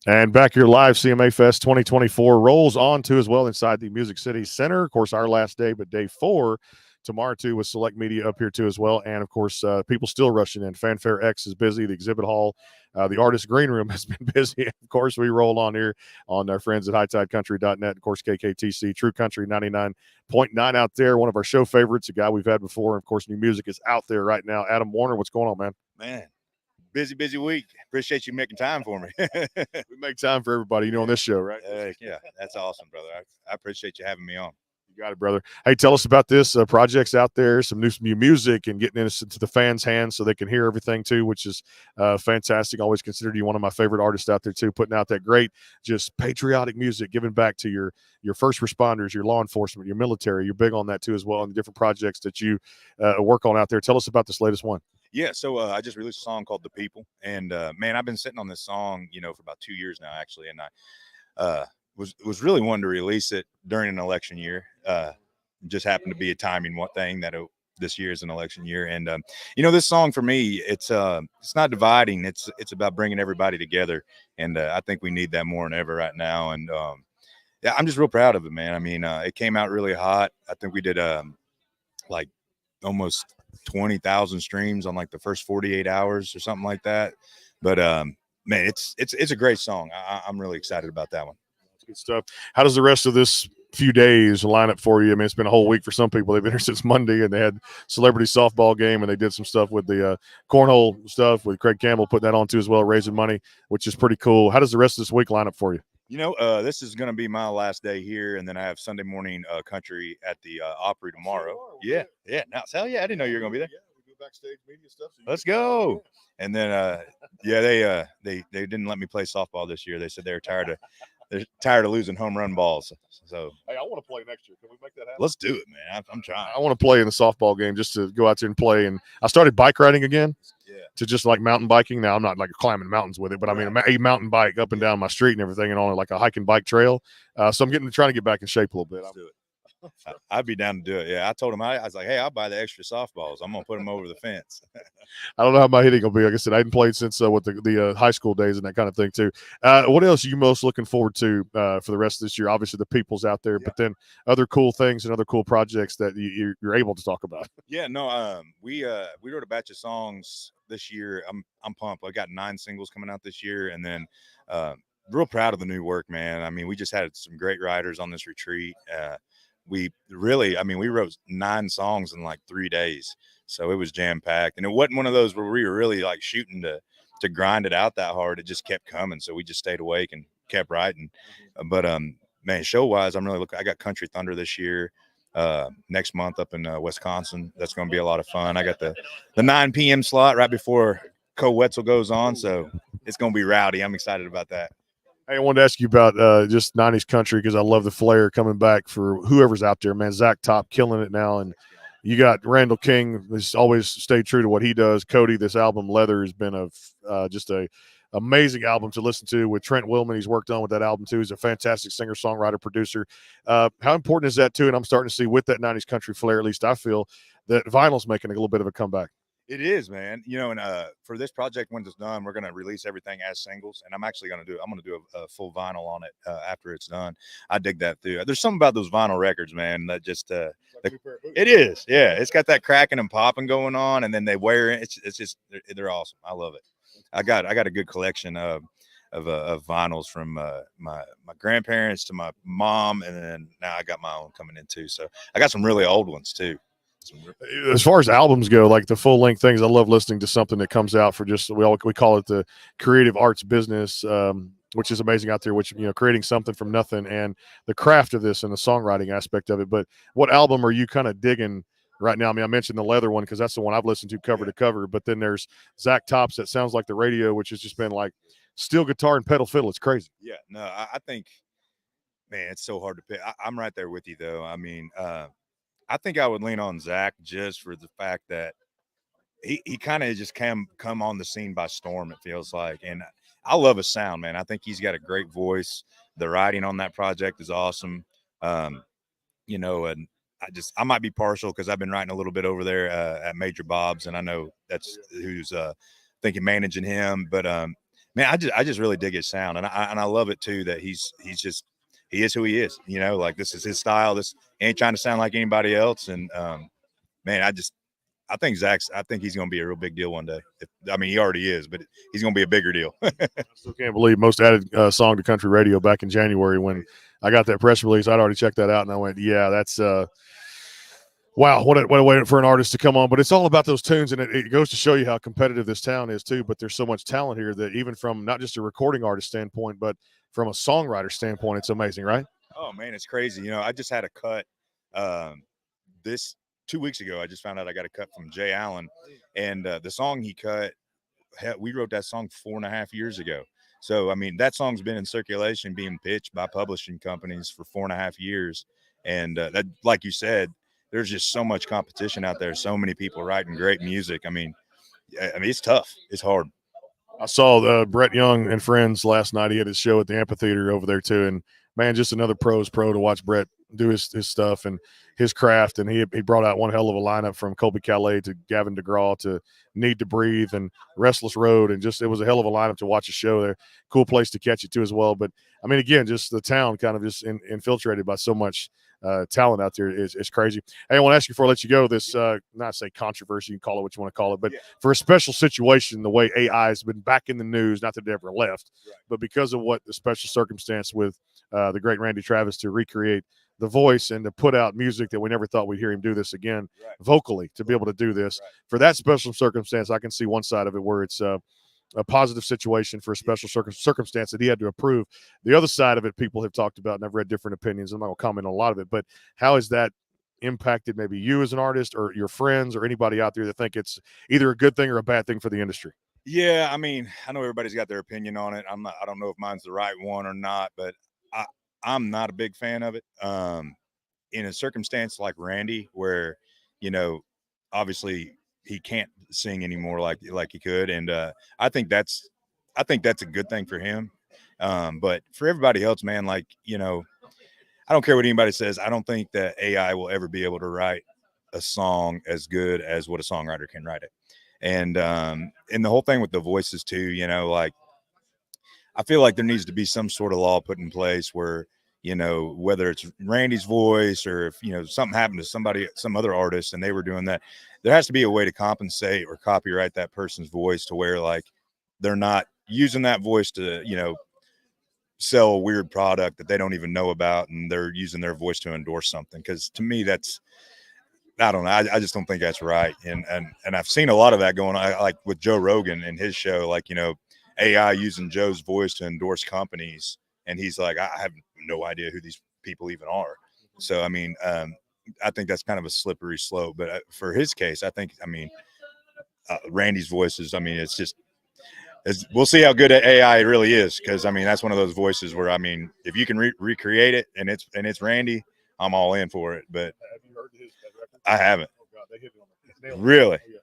And back here live, CMA Fest 2024 rolls on too as well inside the Music City Center. Of course, our last day, but day 4 tomorrow too with select media up here too as well. And of course, people still rushing in. Fanfare X is busy. The exhibit hall, the artist green room has been busy. Of course, we roll on here on our friends at hightidecountry.net. Of course, KKTC, True Country 99.9 out there. One of our show favorites, a guy we've had before. Of course, new music is out there right now. Adam Warner, what's going on, man? Man, busy week. Appreciate you making time for me. We make time for everybody, on this show, right? Yeah, that's awesome, brother. I appreciate you having me on. You got it, brother. Hey, tell us about this projects out there, some new music, and getting it into the fans' hands so they can hear everything too, which is fantastic. Always considered you one of my favorite artists out there too, putting out that great, just patriotic music, giving back to your first responders, your law enforcement, your military. You're big on that too as well, and the different projects that you work on out there. Tell us about this latest one. Yeah, so I just released a song called "The People," and man, I've been sitting on this song, for about 2 years now, actually, and I was really wanting to release it during an election year. Just happened to be a timing thing that this year is an election year, and this song for me, it's not dividing. It's about bringing everybody together, and I think we need that more than ever right now. And yeah, I'm just real proud of it, man. I mean, it came out really hot. I think we did like almost 20,000 streams on like the first 48 hours or something like that. But man, it's a great song. I'm really excited about that one. That's good stuff. How does the rest of this few days line up for you? I mean, it's been a whole week for some people. They've been here since Monday, and they had celebrity softball game, and they did some stuff with the cornhole stuff with Craig Campbell putting that on too as well, raising money, which is pretty cool. How does the rest of this week line up for you? This is going to be my last day here, and then I have Sunday morning country at the Opry tomorrow. Yeah. Now, hell yeah, I didn't know you were going to be there. Yeah, we do backstage media stuff. So let's go. And then, they didn't let me play softball this year. They said they're tired of losing home run balls. So hey, I want to play next year. Can we make that happen? Let's do it, man. I'm trying. I want to play in the softball game just to go out there and play. And I started bike riding again. Yeah. To just like mountain biking. Now I'm not like climbing mountains with it, but I mean a mountain bike up and down my street and everything, and on like a hiking bike trail. So I'm trying to get back in shape a little bit. Let's do it. I'd be down to do it. Yeah, I told him I was like, hey, I'll buy the extra softballs. I'm gonna put them over the fence. I don't know how my hitting will be. Like I said, I hadn't played since with the high school days and that kind of thing too. What else are you most looking forward to for the rest of this year? Obviously, the people's out there, but then other cool things and other cool projects that you're able to talk about. Yeah, no, we wrote a batch of songs this year. I'm pumped. I got 9 singles coming out this year, and then real proud of the new work, man. I mean, we just had some great writers on this retreat. We wrote 9 songs in like 3 days. So it was jam packed, and it wasn't one of those where we were really like shooting to grind it out that hard. It just kept coming. So we just stayed awake and kept writing. But man, show wise, I'm really looking. I got Country Thunder this year, next month up in Wisconsin. That's going to be a lot of fun. I got the 9 p.m. slot right before Co Wetzel goes on. So it's going to be rowdy. I'm excited about that. Hey, I wanted to ask you about just 90s country because I love the flair coming back for whoever's out there, man. Zach Top killing it now, and you got Randall King who's always stayed true to what he does. Cody, this album Leather has been just a amazing album to listen to with Trent Willman. He's worked on with that album too. He's a fantastic singer, songwriter, producer. How important is that too? And I'm starting to see with that 90s country flair, at least I feel, that vinyl's making a little bit of a comeback. It is, man. And for this project, when it's done, we're going to release everything as singles, and I'm going to do a full vinyl on it after it's done. I dig that too. There's something about those vinyl records, man, that just it is. Yeah, it's got that cracking and popping going on, and then they wear it. It's just they're awesome. I love it. I got a good collection of vinyls from my grandparents to my mom, and then now I got my own coming in too. So I got some really old ones too. As far as albums go, like the full length things, I love listening to something that comes out for just we call it the creative arts business, which is amazing out there. Which creating something from nothing and the craft of this and the songwriting aspect of it. But what album are you kind of digging right now? I mean, I mentioned the Leather one because that's the one I've listened to cover to cover. But then there's Zach Top's that sounds like the radio, which has just been like steel guitar and pedal fiddle. It's crazy. Yeah, no, I think, man, it's so hard to pick. I'm right there with you though. I mean. I think I would lean on Zach just for the fact that he kind of just come on the scene by storm, it feels like. And I love his sound, man. I think he's got a great voice. The writing on that project is awesome. And I might be partial because I've been writing a little bit over there at Major Bob's, and I know that's who's thinking managing him. But Man, I just really dig his sound, and I love it too that he is who he is. You know, like this is his style. This he ain't trying to sound like anybody else. And man, I think he's going to be a real big deal one day. I mean, he already is, but he's going to be a bigger deal. I still can't believe most added song to country radio back in January when I got that press release. I'd already checked that out, and I went, yeah, that's wow, what a way for an artist to come on. But it's all about those tunes, and it goes to show you how competitive this town is too. But there's so much talent here that even from not just a recording artist standpoint, but from a songwriter standpoint, it's amazing, right? Oh man, it's crazy. You know, I just had a cut this 2 weeks ago. I just found out I got a cut from Jay Allen, and the song he cut, we wrote that song 4.5 years ago. So I mean, that song's been in circulation, being pitched by publishing companies for 4.5 years, and that, like you said, there's just so much competition out there. So many people writing great music. I mean, it's tough. It's hard. I saw Brett Young and Friends last night. He had his show at the amphitheater over there too, and man, just another pro to watch Brett do his stuff and his craft. And he brought out one hell of a lineup from Colby Calais to Gavin DeGraw to Need to Breathe and Restless Road, and just it was a hell of a lineup to watch a show there. Cool place to catch it too as well. But I mean, again, just the town kind of just infiltrated by so much talent out there is crazy. Hey, I want to ask you before I let you go this, not say controversy, you can call it what you want to call it, but for a special situation, the way AI has been back in the news, not that it ever left, but because of what the special circumstance with the great Randy Travis to recreate the voice and to put out music that we never thought we'd hear him do this again vocally, to be able to do this for that special circumstance. I can see one side of it where it's a positive situation for a special circumstance that he had to approve. The other side of it, people have talked about, and I've read different opinions. I'm not going to comment on a lot of it, but how has that impacted maybe you as an artist or your friends or anybody out there that think it's either a good thing or a bad thing for the industry? Yeah, I mean, I know everybody's got their opinion on it. I don't know if mine's the right one or not, but I'm not a big fan of it. In a circumstance like Randy, where, you know, obviously he can't sing anymore like he could, and I think that's a good thing for him. But for everybody else, man, like, you know, I don't care what anybody says. I don't think that AI will ever be able to write a song as good as what a songwriter can write it. And the whole thing with the voices too, you know, like, I feel like there needs to be some sort of law put in place where, you know, whether it's Randy's voice or if, you know, something happened to some other artist and they were doing that, there has to be a way to compensate or copyright that person's voice to where, like, they're not using that voice to, you know, sell a weird product that they don't even know about, and they're using their voice to endorse something. Because to me, that's, I don't know. I just don't think that's right. And I've seen a lot of that going on, like with Joe Rogan and his show, like, you know, AI using Joe's voice to endorse companies. And he's like, I have no idea who these people even are. So, I mean, I think that's kind of a slippery slope. But for his case, I think, I mean, Randy's voice is, I mean, it's just, we'll see how good AI really is. Cause I mean, that's one of those voices where, I mean, if you can recreate it and it's Randy, I'm all in for it. But have you heard his record? I haven't. Oh God, they hit it on the really? Yeah.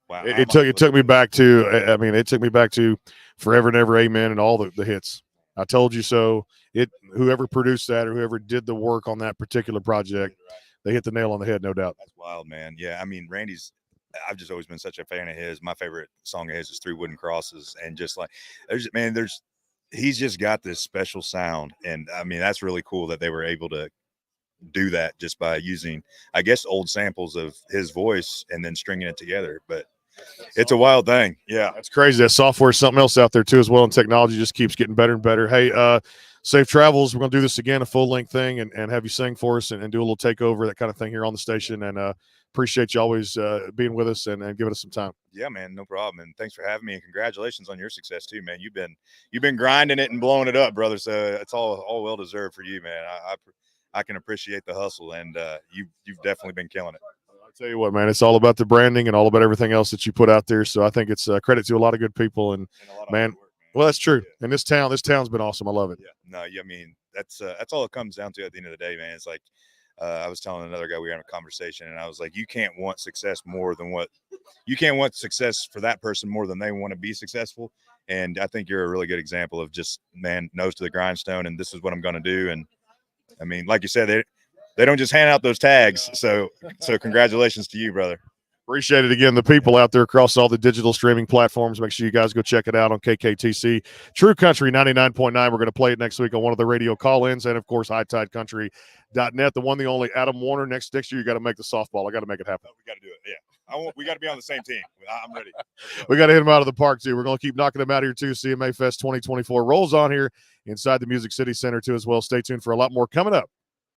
Wow. It took me back to, I mean, it took me back to Forever and Ever, Amen, and all the hits. I Told You So. Whoever produced that or whoever did the work on that particular project, they hit the nail on the head, no doubt. That's wild, man. Yeah, I mean, I've just always been such a fan of his. My favorite song of his is Three Wooden Crosses. And just like, he's just got this special sound. And I mean, that's really cool that they were able to do that just by using, I guess, old samples of his voice and then stringing it together. But it's a wild thing. Yeah. That's crazy. That software is something else out there too as well, and technology just keeps getting better and better. Hey, safe travels. We're going to do this again, a full-length thing, and have you sing for us and do a little takeover, that kind of thing here on the station. And appreciate you always being with us and giving us some time. Yeah, man, no problem. And thanks for having me, and congratulations on your success too, man. You've been grinding it and blowing it up, brother. So it's all well deserved for you, man. I can appreciate the hustle, and you've definitely been killing it. I'll tell you what, man, it's all about the branding and all about everything else that you put out there. So I think it's credit to a lot of good people, and man, well, that's true. And this town's been awesome. I love it. Yeah, no, I mean, that's all it comes down to at the end of the day, man. It's like, I was telling another guy, we were having a conversation, and I was like, you can't want success for that person more than they want to be successful. And I think you're a really good example of just, man, nose to the grindstone, and this is what I'm going to do. And I mean, like you said, they don't just hand out those tags. So congratulations to you, brother. Appreciate it again. The people out there across all the digital streaming platforms, make sure you guys go check it out on KKTC. True Country 99.9. We're going to play it next week on one of the radio call-ins, and of course, HighTideCountry.net. The one, the only Adam Warner. Next year, you got to make the softball. I got to make it happen. We got to do it. Yeah. We got to be on the same team. I'm ready. We got to hit them out of the park, too. We're going to keep knocking them out here, too. CMA Fest 2024 rolls on here inside the Music City Center, too, as well. Stay tuned for a lot more coming up